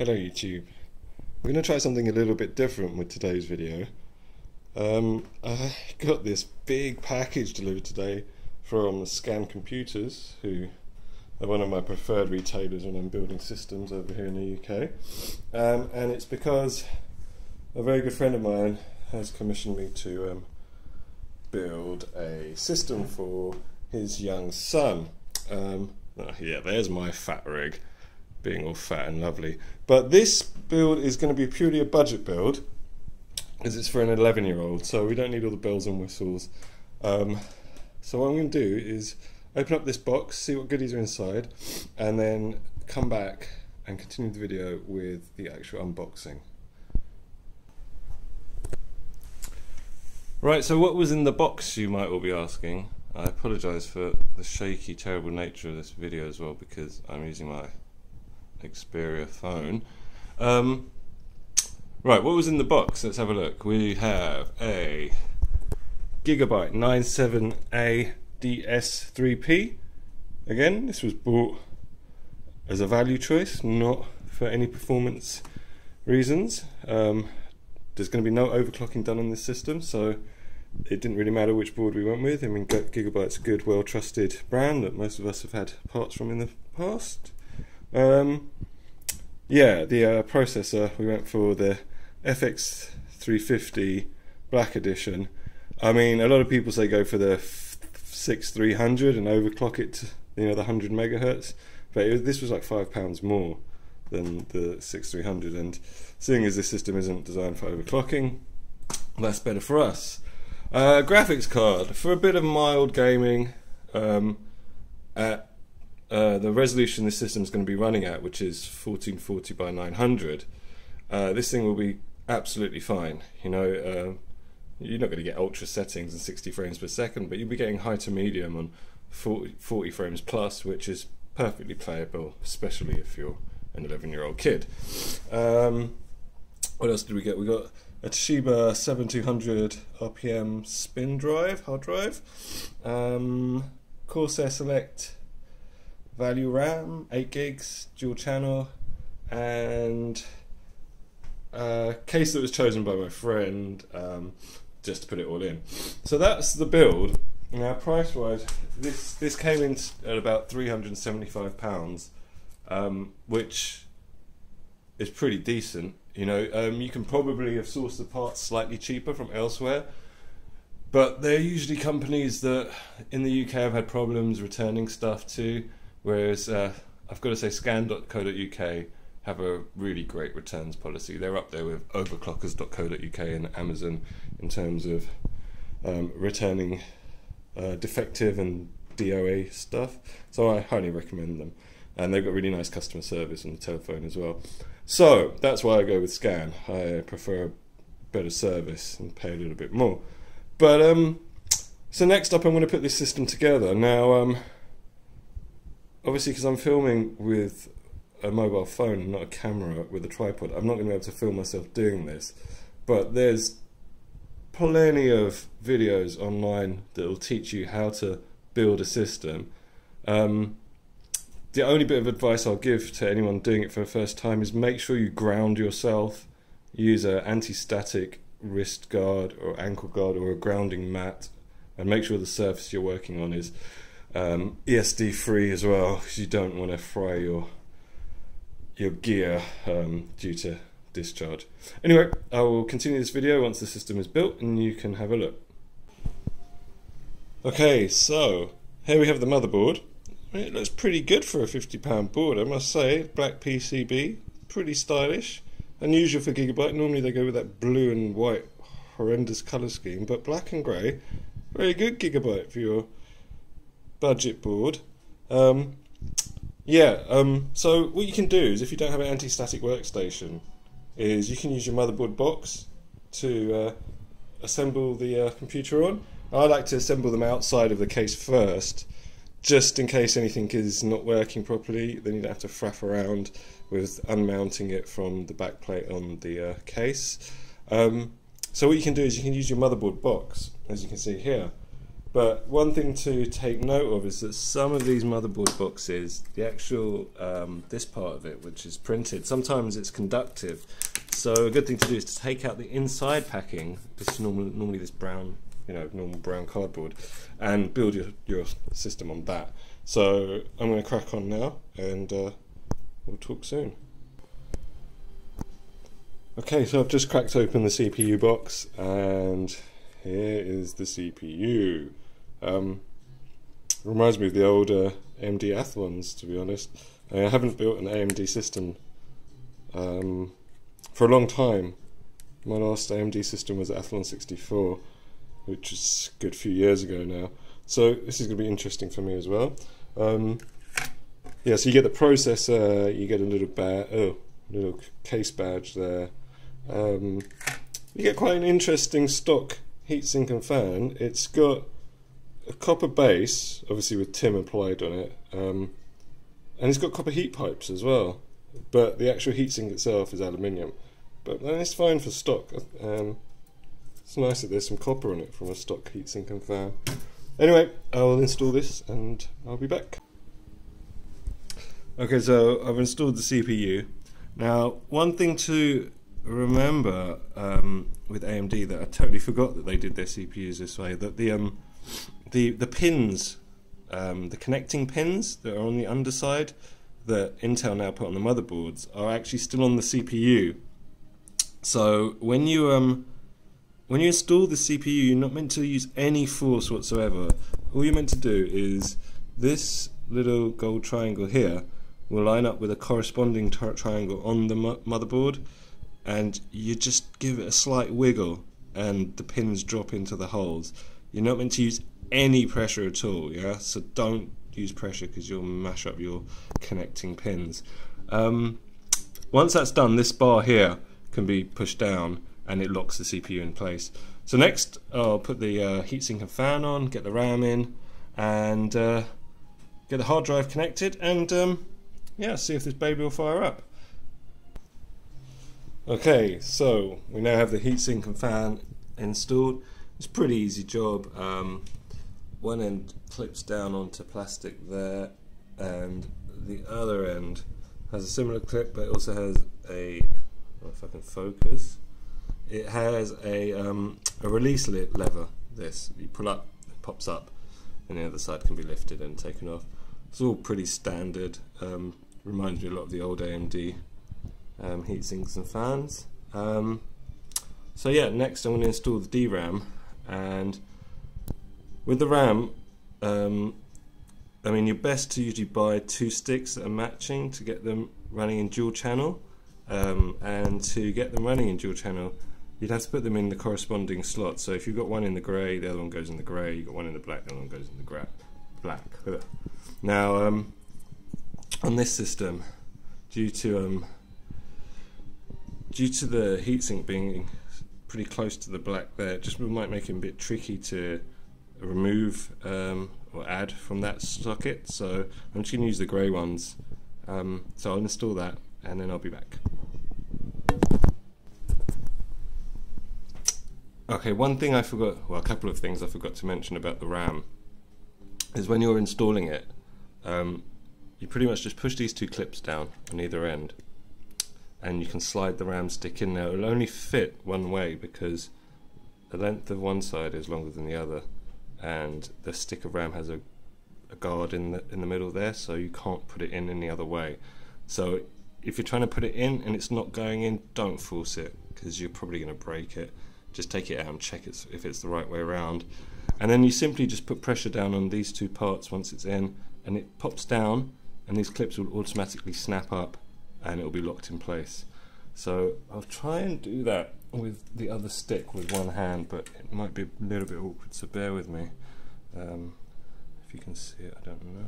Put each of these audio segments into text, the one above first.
Hello YouTube. We're going to try something a little bit different with today's video. I got this big package delivered today from Scan Computers, who are one of my preferred retailers when I'm building systems over here in the UK. And it's because a very good friend of mine has commissioned me to build a system for his young son. Yeah, there's my fat rig, being all fat and lovely. But this build is going to be purely a budget build, because it's for an 11-year-old, so we don't need all the bells and whistles. So what I'm going to do is open up this box, see what goodies are inside, and then come back and continue the video with the actual unboxing. Right, so what was in the box, you might all be asking. I apologise for the shaky, terrible nature of this video as well, because I'm using my Xperia phone. Right, what was in the box? Let's have a look. We have a Gigabyte GA-970A-DS3P. Again, this was bought as a value choice, not for any performance reasons. There's going to be no overclocking done on this system, so it didn't really matter which board we went with. I mean, Gigabyte's a good, well-trusted brand that most of us have had parts from in the past. Yeah, the processor, we went for the FX 350 Black Edition. I mean, a lot of people say go for the 6300 and overclock it to, the 100 megahertz, but this was like £5 more than the 6300, and seeing as this system isn't designed for overclocking, that's better for us. Graphics card for a bit of mild gaming at the resolution this system is going to be running at, which is 1440 by 900. This thing will be absolutely fine. You're not going to get ultra settings and 60 frames per second, but you'll be getting high to medium on 40 frames plus, which is perfectly playable, especially if you're an 11-year-old kid. What else did we get? We got a Toshiba 7200 RPM spin drive, hard drive, Corsair Select value RAM, 8 gigs, dual channel, and a case that was chosen by my friend just to put it all in. So that's the build. Now, price wise, this came in at about £375, which is pretty decent. You can probably have sourced the parts slightly cheaper from elsewhere, but they're usually companies that in the UK have had problems returning stuff to, whereas I've got to say scan.co.uk have a really great returns policy. They're up there with overclockers.co.uk and Amazon in terms of returning defective and DOA stuff, so I highly recommend them, and they've got really nice customer service on the telephone as well. So that's why I go with Scan. I prefer better service and pay a little bit more. But so next up I'm going to put this system together. Now obviously, because I'm filming with a mobile phone and not a camera with a tripod, I'm not going to be able to film myself doing this, but there's plenty of videos online that will teach you how to build a system. The only bit of advice I'll give to anyone doing it for the first time is make sure you ground yourself. Use an anti-static wrist guard or ankle guard or a grounding mat, and make sure the surface you're working on is ESD free as well, because you don't want to fry your gear due to discharge. Anyway, I will continue this video once the system is built and you can have a look. Okay, so here we have the motherboard. It looks pretty good for a £50 board, I must say. Black PCB, pretty stylish. Unusual for Gigabyte. Normally they go with that blue and white horrendous colour scheme, but black and grey, very good Gigabyte for your budget board. So what you can do is, if you don't have an anti-static workstation, is you can use your motherboard box to assemble the computer on. I like to assemble them outside of the case first, just in case anything is not working properly. Then you don't have to faff around with unmounting it from the back plate on the case. So what you can do is you can use your motherboard box, as you can see here, But one thing to take note of is that some of these motherboard boxes, the actual, this part of it, which is printed, sometimes it's conductive. So a good thing to do is to take out the inside packing, this normally this brown, normal brown cardboard, and build your system on that. So I'm going to crack on now, and we'll talk soon. Okay, so I've just cracked open the CPU box, and here is the CPU. Reminds me of the older AMD Athlons, to be honest. I haven't built an AMD system for a long time. My last AMD system was Athlon 64, which is a good few years ago now. So this is going to be interesting for me as well. Yeah, so you get the processor, you get a little case badge there. You get quite an interesting stock heatsink and fan. It's got a copper base, obviously with tin applied on it, and it's got copper heat pipes as well, but the actual heatsink itself is aluminium. But it's fine for stock. It's nice that there's some copper on it from a stock heatsink and fan. Anyway, I'll install this and I'll be back. Okay, so I've installed the CPU. Now, one thing to remember with AMD that I totally forgot that they did their CPUs this way, that the pins, the connecting pins that are on the underside that Intel now put on the motherboards are actually still on the CPU. So when you install the CPU, you're not meant to use any force whatsoever. All you're meant to do is this little gold triangle here will line up with a corresponding triangle on the motherboard, and you just give it a slight wiggle and the pins drop into the holes. You're not meant to use any pressure at all, yeah? So don't use pressure because you'll mash up your connecting pins. Once that's done, this bar here can be pushed down and it locks the CPU in place. So next I'll put the heatsink and fan on, get the RAM in, and get the hard drive connected, and yeah, see if this baby will fire up. Okay, so we now have the heatsink and fan installed. It's a pretty easy job. One end clips down onto plastic there, and the other end has a similar clip, but it also has a, if I can focus, it has a release lever. This you pull up, it pops up, and the other side can be lifted and taken off. It's all pretty standard. Reminds me a lot of the old AMD heatsinks and fans. So yeah, next I'm going to install the DRAM, and with the RAM, I mean, you're best to usually buy two sticks that are matching to get them running in dual channel, and to get them running in dual channel you'd have to put them in the corresponding slot. So if you've got one in the grey, the other one goes in the grey, you've got one in the black, the other one goes in the black. Now on this system, due to the heatsink being pretty close to the black there, it just might make it a bit tricky to remove or add from that socket. So I'm just going to use the grey ones. So I'll install that and then I'll be back. Okay, one thing I forgot, well, a couple of things I forgot to mention about the RAM is when you're installing it, you pretty much just push these two clips down on either end, and you can slide the RAM stick in there. It'll only fit one way because the length of one side is longer than the other, and the stick of RAM has a guard in the middle there, so you can't put it in any other way. So if you're trying to put it in and it's not going in, don't force it because you're probably going to break it. Just take it out and check if it's the right way around, and then you simply just put pressure down on these two parts once it's in, and it pops down, and these clips will automatically snap up and it will be locked in place. So I'll try and do that with the other stick with one hand, but it might be a little bit awkward, so bear with me. If you can see it, I don't know.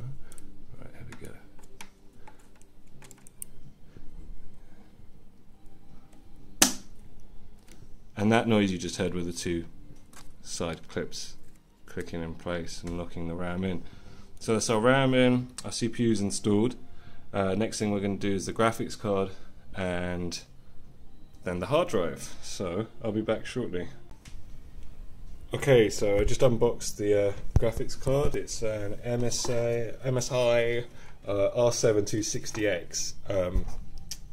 Right, here we go. And that noise you just heard were the two side clips clicking in place and locking the RAM in. So that's our RAM in, our CPU's installed. Next thing we're going to do is the graphics card and then the hard drive. So I'll be back shortly. Okay, so I just unboxed the graphics card. It's an MSI R7 260X.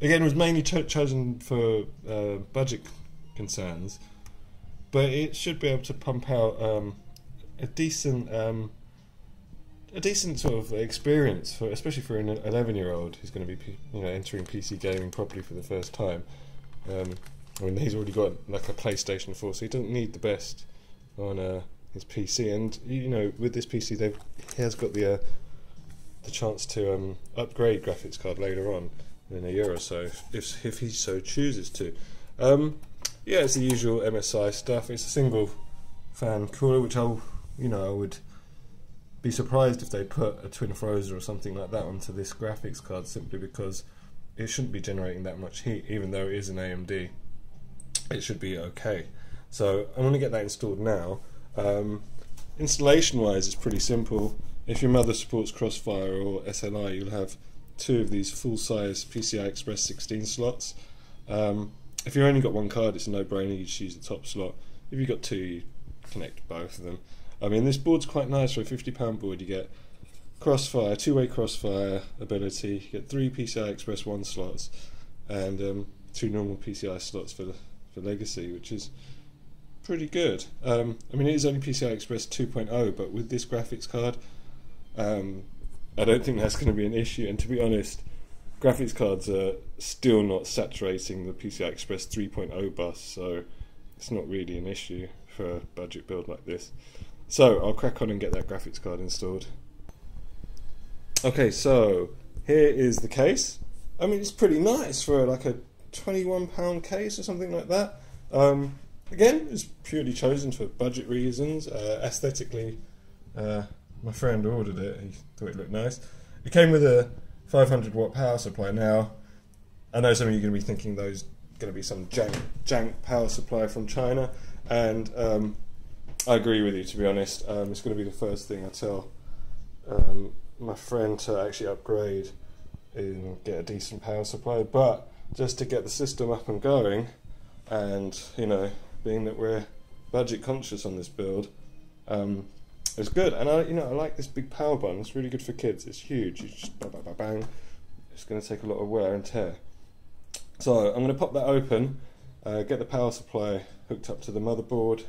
Again, it was mainly chosen for budget concerns, but it should be able to pump out a decent sort of experience, for especially for an 11-year-old who's going to be entering PC gaming properly for the first time. I mean, he's already got like a PlayStation 4, so he doesn't need the best on his PC. And with this PC, he has got the chance to upgrade graphics card later on in a year or so, if he so chooses to. Yeah, it's the usual MSI stuff. It's a single fan cooler, which I would be surprised if they put a twin Frozen or something like that onto this graphics card, simply because it shouldn't be generating that much heat, even though it is an AMD. It should be okay. So I'm going to get that installed now. Installation wise, it's pretty simple. If your mother supports Crossfire or SLI, you'll have two of these full-size PCI Express 16 slots. If you've only got one card, it's a no-brainer, you just use the top slot. If you've got two, you connect both of them. I mean, this board's quite nice. For a £50 board, you get Crossfire, two-way Crossfire ability, you get 3 PCI Express 1 slots, and 2 normal PCI slots for Legacy, which is pretty good. I mean, it is only PCI Express 2.0, but with this graphics card, I don't think that's going to be an issue. And to be honest, graphics cards are still not saturating the PCI Express 3.0 bus, so it's not really an issue for a budget build like this. So I'll crack on and get that graphics card installed. Okay, so here is the case. I mean, it's pretty nice for like a £21 case or something like that. Again, it's purely chosen for budget reasons. Aesthetically, my friend ordered it. He thought it looked nice. It came with a 500 watt power supply. Now, I know some of you are going to be thinking those going to be some jank power supply from China, and I agree with you, to be honest. It's going to be the first thing I tell my friend to actually upgrade and get a decent power supply. But just to get the system up and going, and being that we're budget conscious on this build, it's good. And I like this big power button. It's really good for kids. It's huge. You just bang, bang, bang, bang. It's going to take a lot of wear and tear. So I'm going to pop that open, get the power supply hooked up to the motherboard,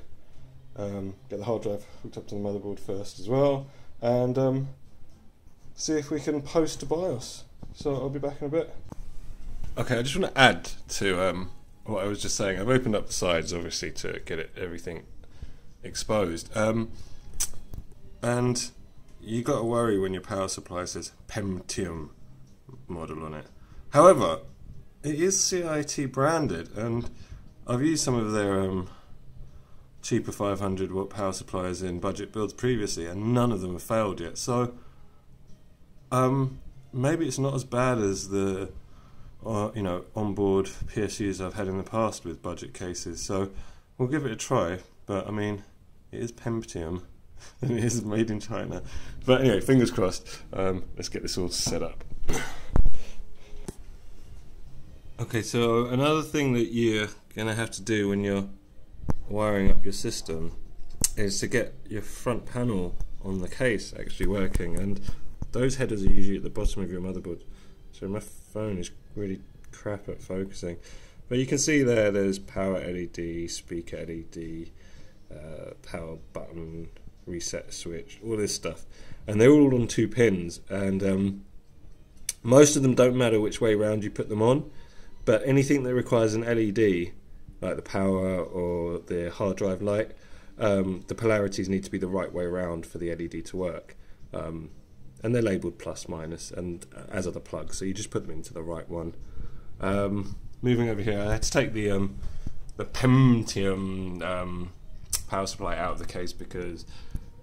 get the hard drive hooked up to the motherboard first as well, and see if we can post to BIOS. So I'll be back in a bit. Okay, I just want to add to what I was just saying. I've opened up the sides, obviously, to get everything exposed. And you got to worry when your power supply says Pentium model on it. However, it is CIT branded, and I've used some of their cheaper 500 watt power supplies in budget builds previously, and none of them have failed yet. So maybe it's not as bad as the onboard PSUs I've had in the past with budget cases. So we'll give it a try. But I mean, it is Pentium and it is made in China. But anyway, fingers crossed. Let's get this all set up. Okay, so another thing that you're going to have to do when you're wiring up your system is to get your front panel on the case actually working, and those headers are usually at the bottom of your motherboard. So my phone is really crap at focusing, but you can see there's power LED, speaker LED, power button, reset switch, all this stuff, and they're all on 2 pins, and most of them don't matter which way round you put them on. But anything that requires an LED, like the power or the hard drive light, the polarities need to be the right way around for the LED to work. And they're labelled plus, minus, and as are the plugs, so you just put them into the right one. Moving over here, I had to take the Pentium power supply out of the case because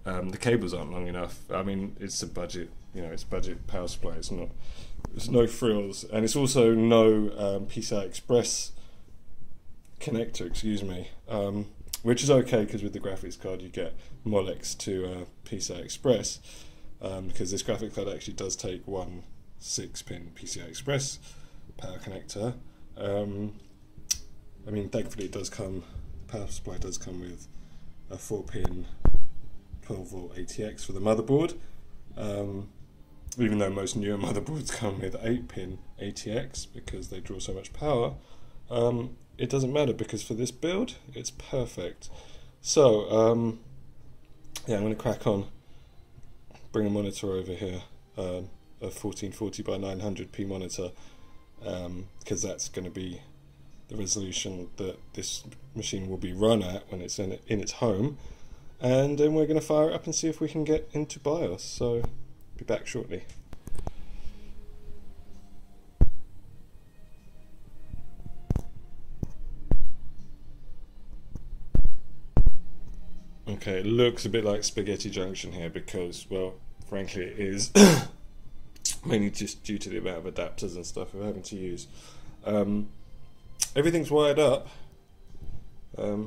the cables aren't long enough. I mean, it's a budget, it's a budget power supply. It's no frills, and it's also no PCI Express connector, which is okay because with the graphics card you get Molex to PCI Express, because this graphics card actually does take one 6-pin PCI Express power connector. I mean, thankfully it does come, the power supply does come with a 4-pin 12-volt ATX for the motherboard. Even though most newer motherboards come with 8-pin ATX because they draw so much power, it doesn't matter because for this build it's perfect. So yeah, I'm going to crack on, bring a monitor over here, a 1440 by 900p monitor, because that's going to be the resolution that this machine will be run at when it's in its home, and then we're going to fire it up and see if we can get into BIOS. So be back shortly. Okay, it looks a bit like Spaghetti Junction here because, well, frankly it is, mainly just due to the amount of adapters and stuff we're having to use. Everything's wired up. I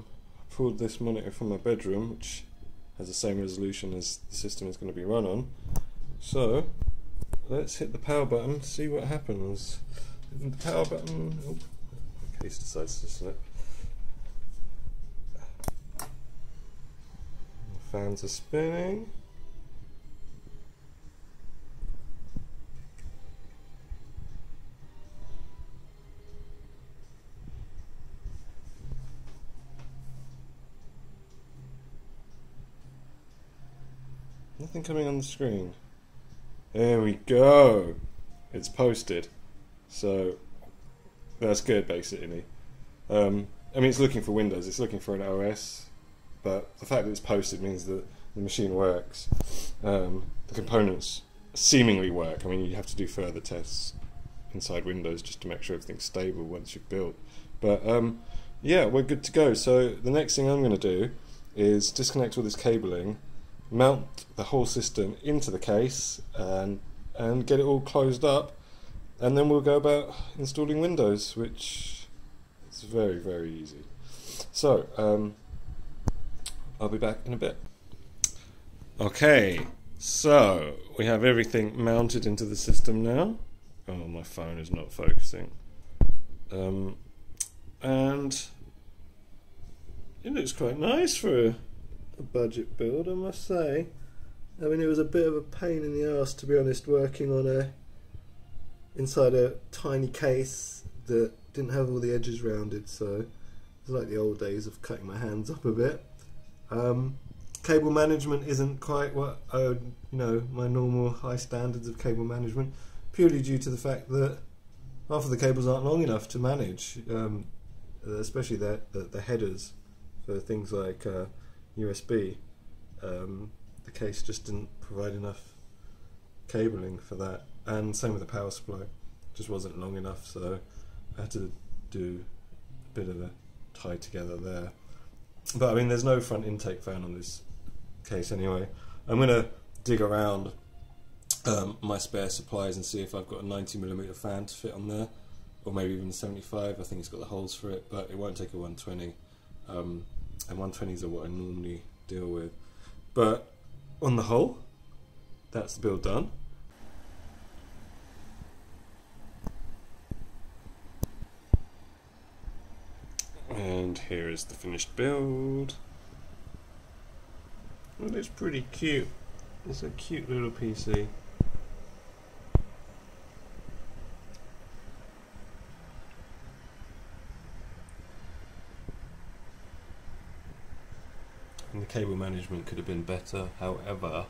pulled this monitor from my bedroom, which has the same resolution as the system is going to be run on. So let's hit the power button, see what happens. Hitting the power button, oh, the case decides to slip. The fans are spinning. Nothing coming on the screen. There we go. It's posted. So that's good, basically. I mean, it's looking for Windows, it's looking for an OS, but the fact that it's posted means that the machine works. The components seemingly work. I mean, you have to do further tests inside Windows just to make sure everything's stable once you've built. But yeah, we're good to go. So the next thing I'm going to do is disconnect all this cabling, mount the whole system into the case, and get it all closed up, and then we'll go about installing Windows, which is very, very easy. So I'll be back in a bit. Okay, so we have everything mounted into the system now. Oh, my phone is not focusing. And it looks quite nice for a budget build, I must say. I mean, it was a bit of a pain in the arse, to be honest, working on inside a tiny case that didn't have all the edges rounded, so it's like the old days of cutting my hands up a bit. Cable management isn't quite what I would, my normal high standards of cable management, purely due to the fact that half of the cables aren't long enough to manage, especially the headers for things like USB. The case just didn't provide enough cabling for that, and same with the power supply, just wasn't long enough, so I had to do a bit of a tie together there. But I mean, there's no front intake fan on this case anyway. I'm going to dig around my spare supplies and see if I've got a 90mm fan to fit on there, or maybe even a 75. I think it's got the holes for it, but it won't take a 120, and 120s are what I normally deal with. But on the whole, that's the build done. And here is the finished build. It looks pretty cute. It's a cute little PC. And the cable management could have been better, however,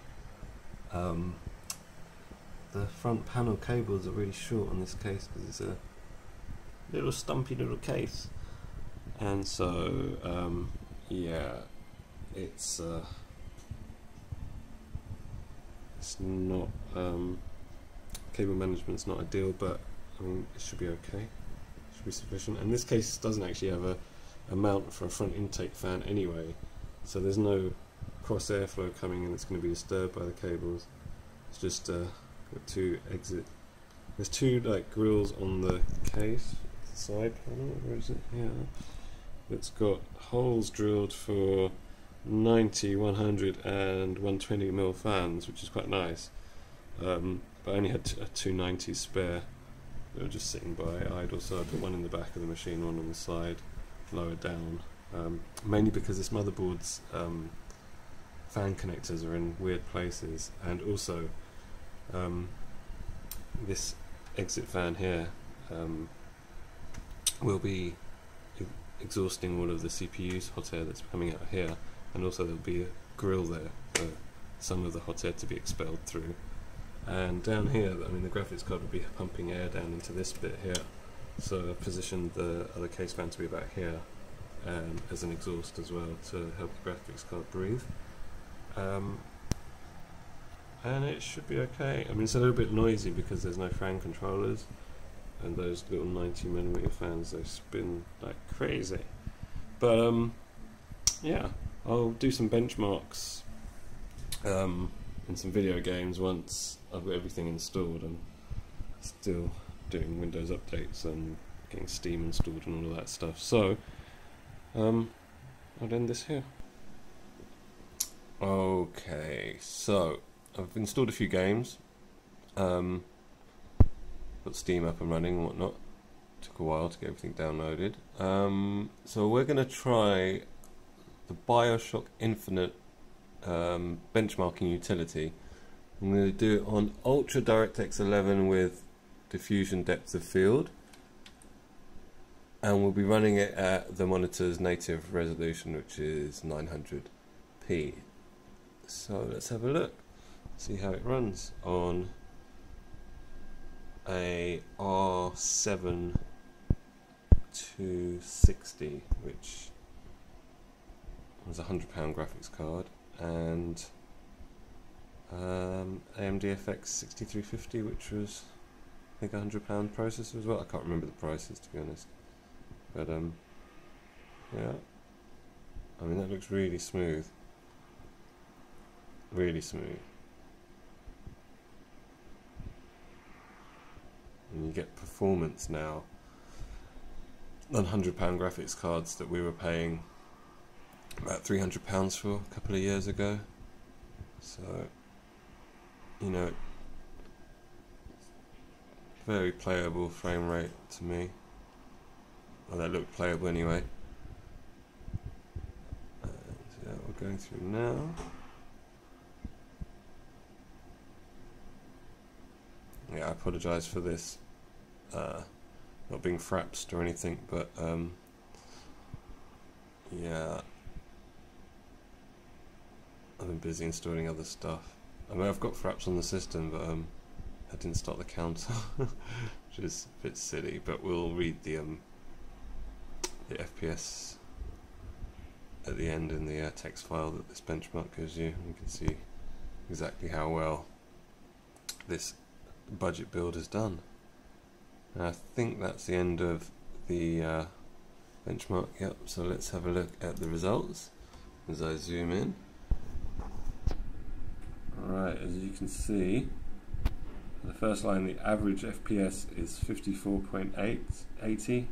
the front panel cables are really short on this case because it's a little stumpy little case. And so, yeah, it's not, cable management's not ideal, but I mean, it should be okay, it should be sufficient. And this case doesn't actually have a mount for a front intake fan anyway, so there's no cross airflow coming in that's going to be disturbed by the cables. It's just got there's two like grills on the case, side panel, where is it? Yeah. It's got holes drilled for 90, 100 and 120mm fans, which is quite nice. But I only had a 290 spare. They were just sitting by idle, so I put one in the back of the machine, one on the side, lower down, mainly because this motherboard's fan connectors are in weird places, and also this exit fan here will be exhausting all of the CPU's hot air that's coming out here, and also there'll be a grill there for some of the hot air to be expelled through. And down here, I mean, the graphics card will be pumping air down into this bit here, so I've positioned the other case fan to be about here as an exhaust as well to help the graphics card breathe. And it should be okay. I mean, it's a little bit noisy because there's no fan controllers, and those little 90mm fans, they spin like crazy. But yeah, I'll do some benchmarks in some video games once I've got everything installed. I'm still doing Windows updates and getting Steam installed and all of that stuff. So I'll end this here. Okay, so I've installed a few games, got Steam up and running and whatnot. Took a while to get everything downloaded. So we're going to try the BioShock Infinite benchmarking utility. I'm going to do it on Ultra DirectX 11 with diffusion depth of field, and we'll be running it at the monitor's native resolution, which is 900p. So let's have a look, see how it runs on a R7 260, which was a £100 graphics card, and AMD FX 6350, which was I think a £100 processor as well. I can't remember the prices, to be honest, but yeah, I mean, that looks really smooth, really smooth. And you get performance now on £100 graphics cards that we were paying about £300 for a couple of years ago. So, you know, very playable frame rate to me. Well, that looked playable anyway. And yeah, we're going through now. Yeah, I apologise for this not being frapsed or anything, but yeah, I've been busy installing other stuff. I mean, I've got fraps on the system, but I didn't start the counter, which is a bit silly. But we'll read the FPS at the end in the text file that this benchmark gives you. You can see exactly how well this budget build is done. And I think that's the end of the benchmark. Yep, so let's have a look at the results as I zoom in. Alright, as you can see, the first line, the average FPS is 54.80,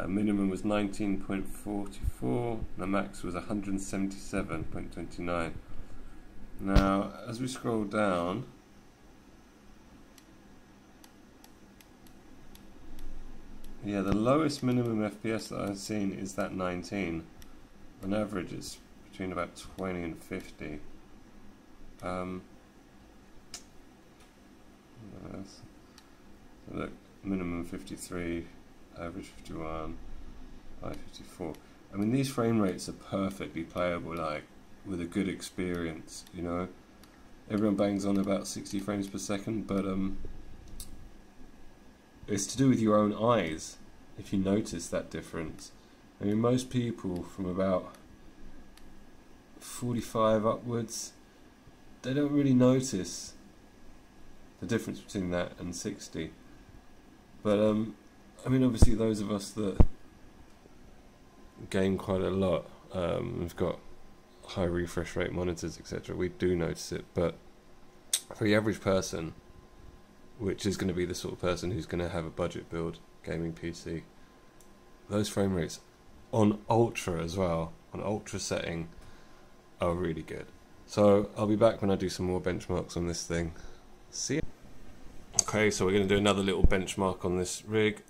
minimum was 19.44, the max was 177.29. Now, as we scroll down, yeah, the lowest minimum FPS that I've seen is that 19. On average, it's between about 20 and 50. So look, minimum 53, average 51, high 54. I mean, these frame rates are perfectly playable, like with a good experience. You know, everyone bangs on about 60 frames per second, but it's to do with your own eyes, if you notice that difference. I mean, most people from about 45 upwards, they don't really notice the difference between that and 60. But I mean, obviously those of us that game quite a lot, we've got high refresh rate monitors, etc., we do notice it. But for the average person, which is going to be the sort of person who's going to have a budget build gaming PC, those frame rates on ultra as well, on ultra setting, are really good. So I'll be back when I do some more benchmarks on this thing. See ya. Okay, so we're going to do another little benchmark on this rig.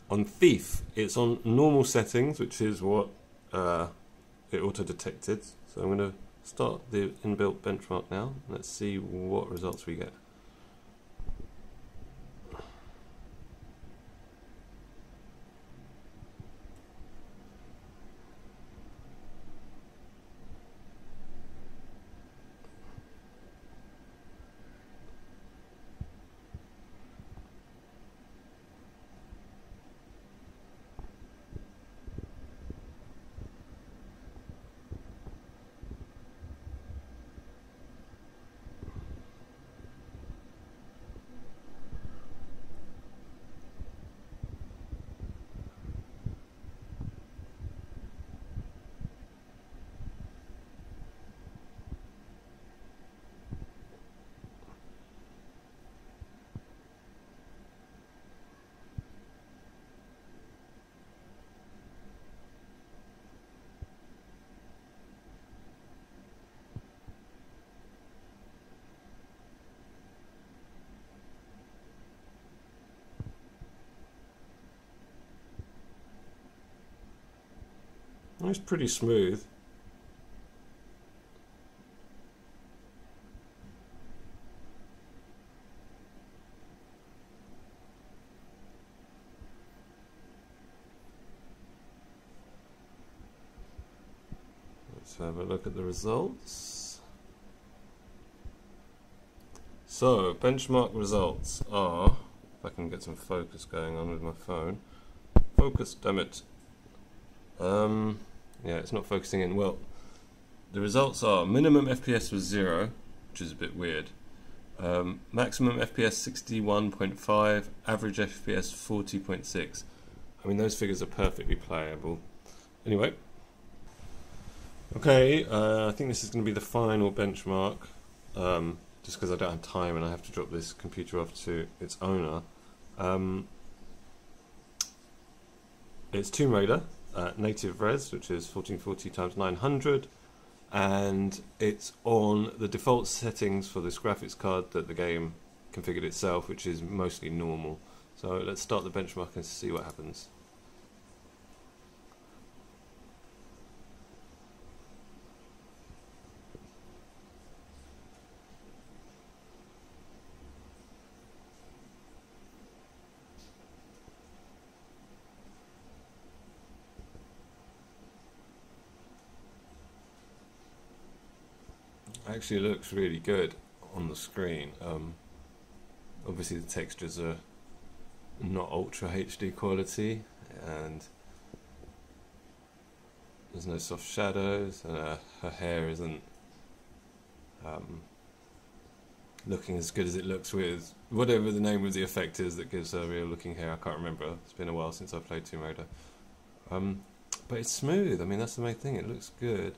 On Thief, it's on normal settings, which is what it auto-detected. So I'm going to start the inbuilt benchmark now. Let's see what results we get. It's pretty smooth. Let's have a look at the results. So, benchmark results are, if I can get some focus going on with my phone. Focus, damn it. Yeah, it's not focusing in. Well, the results are minimum FPS was 0, which is a bit weird. Maximum FPS 61.5, average FPS 40.6. I mean, those figures are perfectly playable. Anyway, okay, I think this is going to be the final benchmark, just because I don't have time and I have to drop this computer off to its owner. It's Tomb Raider. Native res, which is 1440 x 900, and it's on the default settings for this graphics card that the game configured itself, which is mostly normal. So let's start the benchmark and see what happens. Actually looks really good on the screen. Obviously the textures are not ultra HD quality, and there's no soft shadows, and her hair isn't looking as good as it looks with whatever the name of the effect is that gives her real looking hair. I can't remember, it's been a while since I played Tomb Raider. But it's smooth, I mean that's the main thing, it looks good.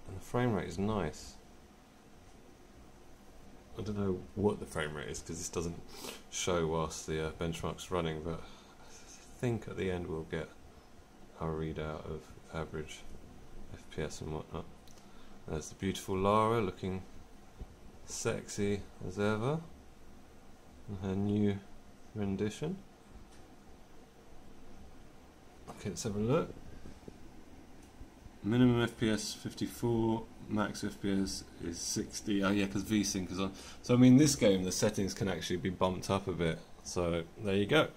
And the frame rate is nice. I don't know what the frame rate is because this doesn't show whilst the benchmark's running, but I think at the end we'll get our readout of average FPS and whatnot. There's the beautiful Lara looking sexy as ever in her new rendition. Okay, let's have a look. Minimum FPS 54, max FPS is 60. Oh yeah, because VSync is on. So I mean, this game the settings can actually be bumped up a bit. So there you go.